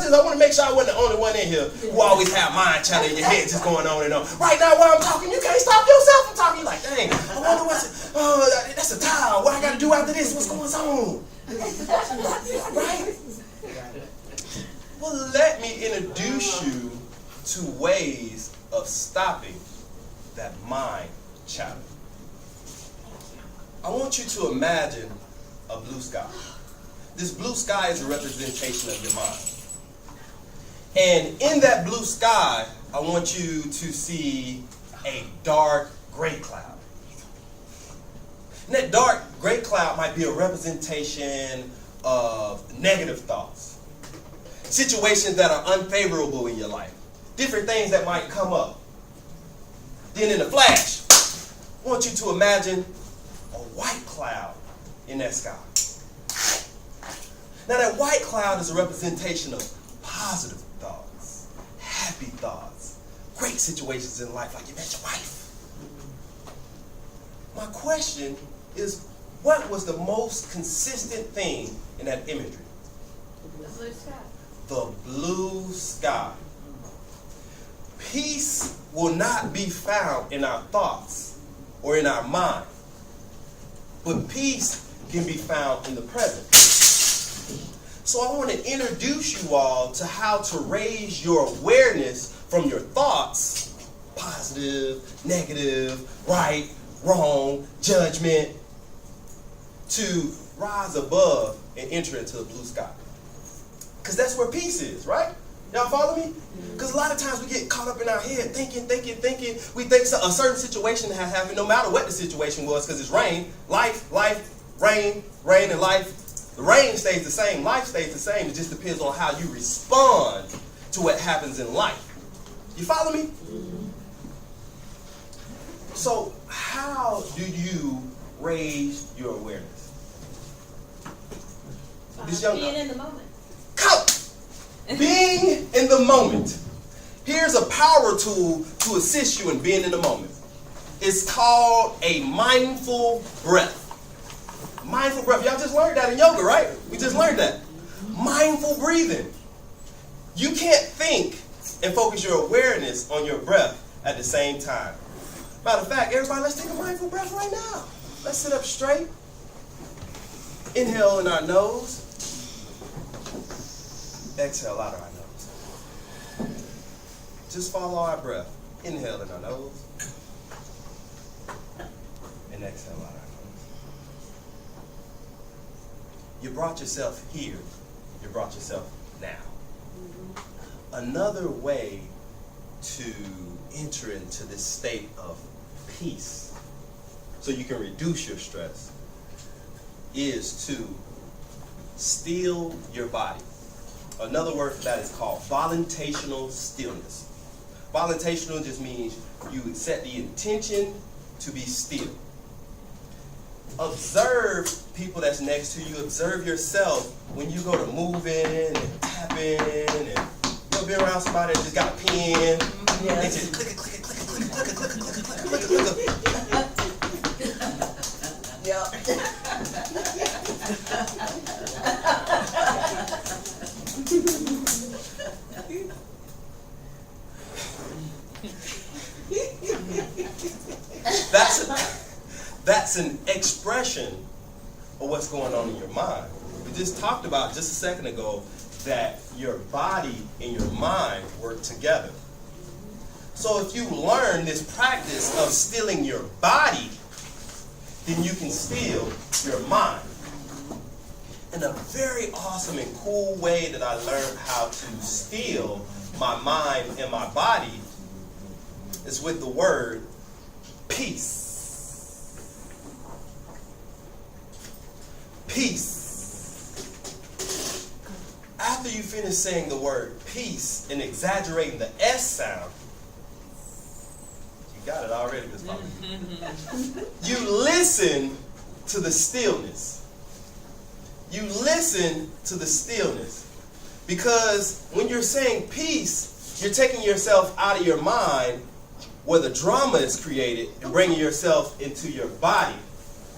I want to make sure I wasn't the only one in here who always have mind chatter in your head just going on and on. Right now while I'm talking, you can't stop yourself from talking. You're like, dang, I wonder what's, that's a tile. What I got to do after this? What's going on? Right? Well, let me introduce you to ways of stopping that mind chatter. I want you to imagine a blue sky. This blue sky is a representation of your mind. And in that blue sky, I want you to see a dark gray cloud. And that dark gray cloud might be a representation of negative thoughts, situations that are unfavorable in your life, different things that might come up. Then in a flash, I want you to imagine a white cloud in that sky. Now that white cloud is a representation of positive thoughts, happy thoughts, great situations in life, like you met your wife. My question is, what was the most consistent thing in that imagery? The blue sky. The blue sky. Peace will not be found in our thoughts or in our mind, but peace can be found in the present. So I want to introduce you all to how to raise your awareness from your thoughts, positive, negative, right, wrong, judgment, to rise above and enter into the blue sky. Because that's where peace is, right? Y'all follow me? Because a lot of times we get caught up in our head thinking. We think a certain situation has happened, no matter what the situation was, because it's rain, life, rain, and life. The rain stays the same, life stays the same. It just depends on how you respond to what happens in life. You follow me? So how do you raise your awareness? This young being in the moment. Being in the moment. Here's a power tool to assist you in being in the moment. It's called a mindful breath. Mindful breath. Y'all just learned that in yoga, right? We just learned that. Mindful breathing. You can't think and focus your awareness on your breath at the same time. Matter of fact, everybody, let's take a mindful breath right now. Let's sit up straight. Inhale in our nose. Exhale out of our nose. Just follow our breath. Inhale in our nose. And exhale out our nose. You brought yourself here. You brought yourself now. Another way to enter into this state of peace so you can reduce your stress is to still your body. Another word for that is called voluntational stillness. Voluntational just means you set the intention to be still. Observe people that's next to you. Observe yourself when you go to moving and tapping, and you'll be around somebody that just got a pen. Yes. They just click it, click it, click it, click it, click it, click it, click it, click it, click it, click it. That's an expression of what's going on in your mind. We just talked about just a second ago that your body and your mind work together. So if you learn this practice of stilling your body, then you can still your mind. And a very awesome and cool way that I learned how to still my mind and my body is with the word peace. Peace. After you finish saying the word peace and exaggerating the S sound, you got it already, Miss Bobby. You listen to the stillness. You listen to the stillness. Because when you're saying peace, you're taking yourself out of your mind where the drama is created and bringing yourself into your body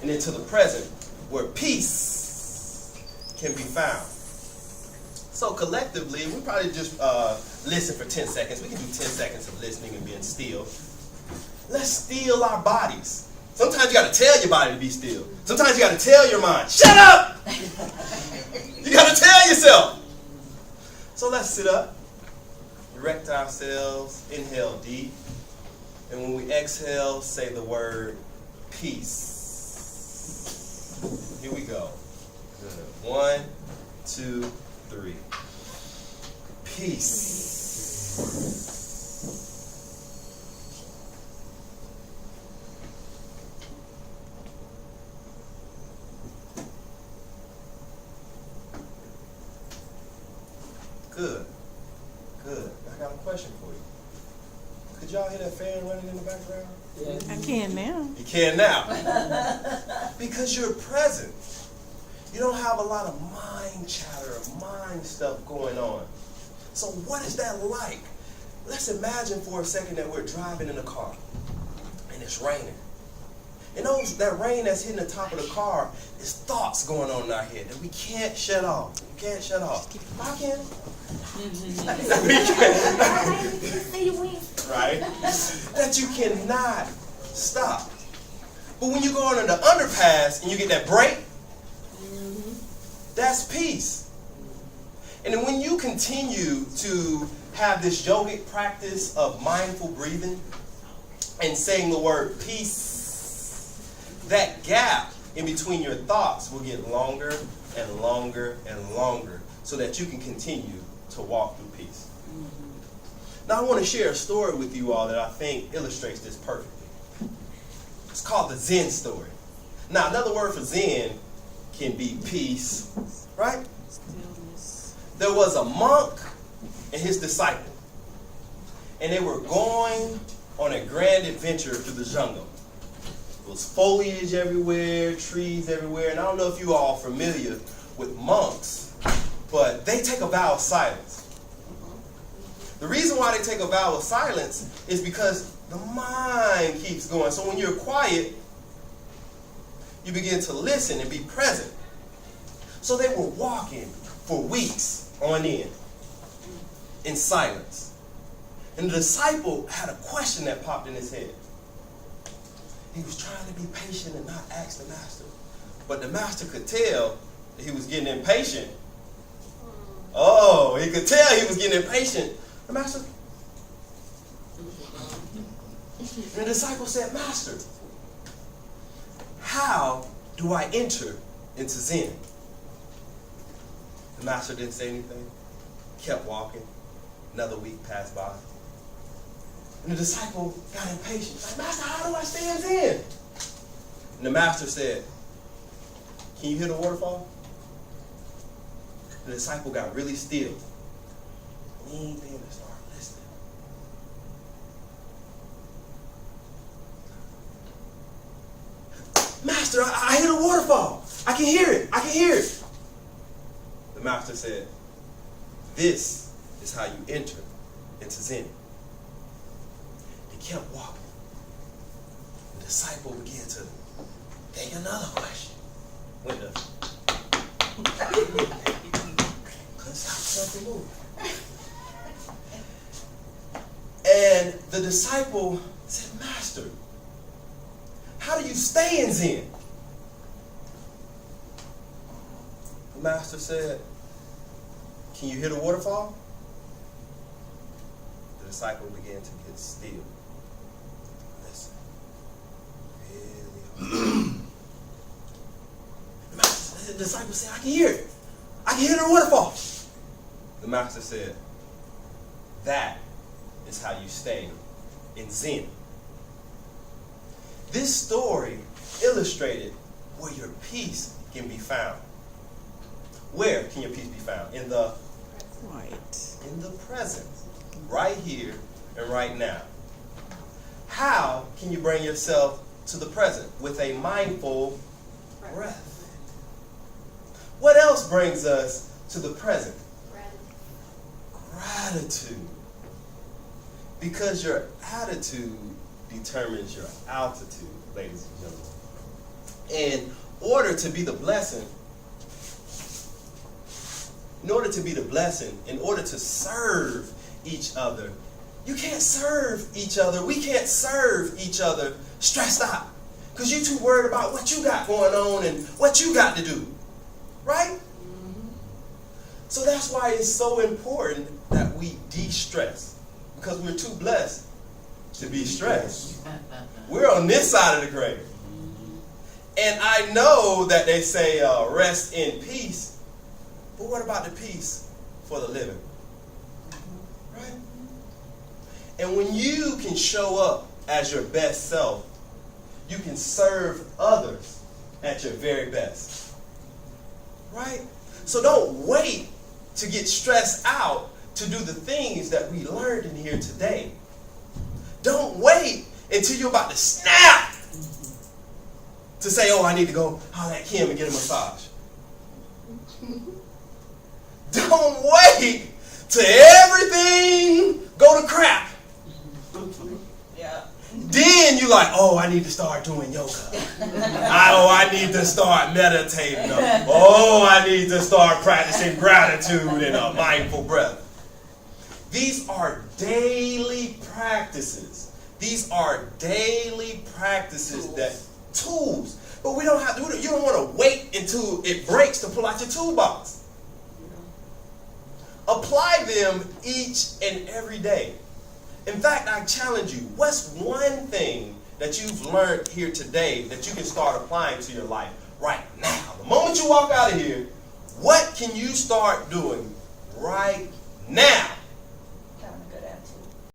and into the present where peace can be found. So collectively, we probably just listen for 10 seconds. We can do 10 seconds of listening and being still. Let's still our bodies. Sometimes you got to tell your body to be still. Sometimes you got to tell your mind, shut up! You got to tell yourself. So let's sit up, erect ourselves, inhale deep. And when we exhale, say the word peace. Here we go. Good. 1, 2, 3. Peace. Good. Good. I got a question for you. Could y'all hear that fan running in the background? Yeah. I can now. You can now. Because you're present. You don't have a lot of mind chatter, mind stuff going on. So what is that like? Let's imagine for a second that we're driving in a car and it's raining. And that rain that's hitting the top of the car is thoughts going on in our head that we can't shut off. We can't shut off. I can. Right? That you cannot stop. But when you go under the underpass and you get that break, that's peace. And then when you continue to have this yogic practice of mindful breathing and saying the word peace, that gap in between your thoughts will get longer and longer and longer so that you can continue to walk through peace. Now I want to share a story with you all that I think illustrates this perfectly. It's called the Zen Story. Now another word for Zen can be peace, right? Stillness. There was a monk and his disciple, and they were going on a grand adventure through the jungle. There was foliage everywhere, trees everywhere, and I don't know if you all are familiar with monks, but they take a vow of silence. The reason why they take a vow of silence is because the mind keeps going. So when you're quiet, you begin to listen and be present. So they were walking for weeks on end in silence. And the disciple had a question that popped in his head. He was trying to be patient and not ask the master. But the master could tell that he was getting impatient. Oh, he could tell he was getting impatient. The master. And the disciple said, Master, how do I enter into Zen? The master didn't say anything. Kept walking. Another week passed by. And the disciple got impatient. Like, Master, how do I stay in Zen? And the master said, can you hear the waterfall? The disciple got really still. Leaned in and started listening. Master, I hear the waterfall. I can hear it. I can hear it. The master said, this is how you enter into Zen. He kept walking. The disciple began to think another question. Went up. Couldn't stop himself from moving. And the disciple said, Master, how do you stay in Zen? The master said, can you hear the waterfall? The disciple began to get still. Listen. Really hard. The disciple said, I can hear it. I can hear the waterfall. The master said, that is how you stay in Zen. This story illustrated where your peace can be found. Where can your peace be found? In the present. Right here and right now. How can you bring yourself to the present? With a mindful breath. What else brings us to the present? Gratitude. Because your attitude determines your altitude, ladies and gentlemen. In order to be the blessing, in order to be the blessing, in order to serve each other, you can't serve each other. We can't serve each other stressed out. Because you're too worried about what you got going on and what you got to do. Right? Mm-hmm. So that's why it's so important that we de-stress. Because we're too blessed to be stressed. We're on this side of the grave. And I know that they say rest in peace. But what about the peace for the living? Right? And when you can show up as your best self, you can serve others at your very best. Right? So don't wait to get stressed out to do the things that we learned in here today. Don't wait until you're about to snap to say, oh, I need to go holler at Kim and get a massage. Don't wait till everything go to crap. Yeah. Then you're like, oh, I need to start doing yoga. I need to start meditating. Oh, I need to start practicing gratitude and a mindful breath. These are daily practices. These are daily practices, that tools. But we don't have to do it. You don't want to wait until it breaks to pull out your toolbox. Apply them each and every day. In fact, I challenge you, what's one thing that you've learned here today that you can start applying to your life right now? The moment you walk out of here, what can you start doing right now